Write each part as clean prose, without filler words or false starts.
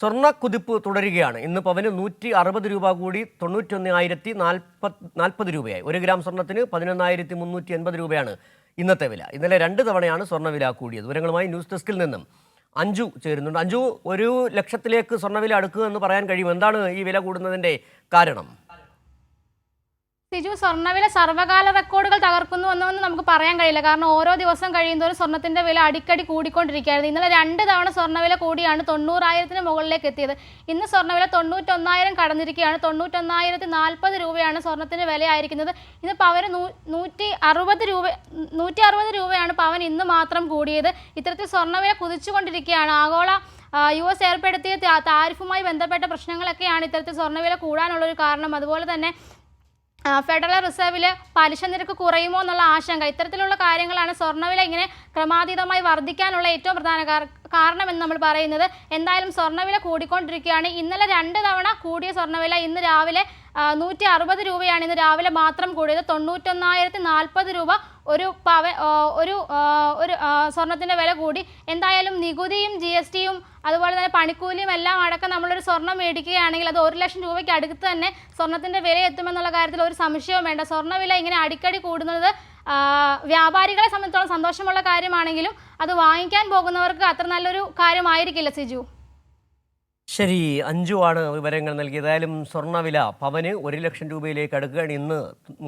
സ്വർണ്ണക്കുതിപ്പ് തുടരുകയാണ്. ഇന്ന് പവന് 160 രൂപ കൂടി 91,040 രൂപയായി. 1 ഗ്രാം സ്വർണ്ണത്തിന് 11,380 രൂപയാണ് ഇന്നത്തെ വില. ഇന്നലെ 2 തവണയാണ് സ്വർണ്ണവില കൂടിയത്. വിവരങ്ങളുമായി ന്യൂസ് ഡെസ്കിൽ നിന്നും അഞ്ജു ചേരുന്നുണ്ട്. അഞ്ജു, 1 ലക്ഷത്തിലേക്ക് സ്വർണ്ണവില അടുക്കുക എന്ന് പറയാൻ കഴിയും. എന്താണ് ഈ വില കൂടുന്നതിൻ്റെ കാരണം? സിജു, സ്വർണ്ണവില സർവ്വകാല റെക്കോർഡുകൾ തകർക്കുന്നു എന്നൊന്നും നമുക്ക് പറയാൻ കഴിയില്ല. കാരണം ഓരോ ദിവസം കഴിയുന്നതോറും സ്വർണ്ണത്തിന്റെ വില അടിക്കടി കൂടിക്കൊണ്ടിരിക്കുകയായിരുന്നു. ഇന്നലെ 2 തവണ സ്വർണ്ണവില കൂടിയാണ് 90,000-ന് മുകളിലേക്ക് എത്തിയത്. ഇന്ന് സ്വർണ്ണവില 91,000 കടന്നിരിക്കുകയാണ്. 91,040 രൂപയാണ് സ്വർണ്ണത്തിന് വിലയായിരിക്കുന്നത്. ഇന്ന് പവന് 160 രൂപയാണ് പവൻ ഇന്ന് മാത്രം കൂടിയത്. ഇത്തരത്തിൽ സ്വർണ്ണവില കുതിച്ചുകൊണ്ടിരിക്കുകയാണ്. ആഗോള US ഏർപ്പെടുത്തിയ താരിഫുമായി ബന്ധപ്പെട്ട പ്രശ്നങ്ങളൊക്കെയാണ് ഇത്തരത്തിൽ സ്വർണ്ണവില കൂടാനുള്ളൊരു കാരണം. അതുപോലെ തന്നെ ഫെഡറൽ റിസർവിൽ പലിശ നിരക്ക് കുറയുമോ എന്നുള്ള ആശങ്ക, ഇത്തരത്തിലുള്ള കാര്യങ്ങളാണ് സ്വർണ്ണവില ഇങ്ങനെ ക്രമാതീതമായി വർദ്ധിക്കാനുള്ള ഏറ്റവും പ്രധാന കാരണമെന്ന് നമ്മൾ പറയുന്നത്. എന്തായാലും സ്വർണ്ണവില കൂടിക്കൊണ്ടിരിക്കുകയാണ്. ഇന്നലെ 2 തവണ കൂടിയ സ്വർണ്ണവില ഇന്ന് രാവിലെ 160 രൂപയാണ് ഇന്ന് രാവിലെ മാത്രം കൂടിയത്. 91,040 രൂപ ഒരു സ്വർണത്തിൻ്റെ വില കൂടി. എന്തായാലും നികുതിയും GSTയും അതുപോലെ തന്നെ പണിക്കൂലിയും എല്ലാം അടക്കം നമ്മളൊരു സ്വർണ്ണം മേടിക്കുകയാണെങ്കിൽ അത് 1 ലക്ഷം രൂപയ്ക്ക് അടുത്ത് തന്നെ സ്വർണത്തിൻ്റെ വില എത്തുമെന്നുള്ള കാര്യത്തിൽ ഒരു സംശയവും വേണ്ട. സ്വർണ്ണവില ഇങ്ങനെ അടിക്കടി കൂടുന്നത് വ്യാപാരികളെ സംബന്ധിച്ചോളം സന്തോഷമുള്ള കാര്യമാണെങ്കിലും അത് വാങ്ങിക്കാൻ പോകുന്നവർക്ക് അത്ര നല്ലൊരു കാര്യമായിരിക്കില്ല. സിജു, ശരി, അഞ്ജു ആണ് വിവരങ്ങൾ നൽകിയത്. ഏതായാലും സ്വർണ്ണവില പവന് 1 ലക്ഷം രൂപയിലേക്ക് അടുക്കുകയാണ്. ഇന്ന്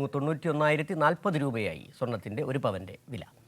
91,040 രൂപയായി സ്വർണത്തിൻ്റെ 1 പവൻ്റെ വില.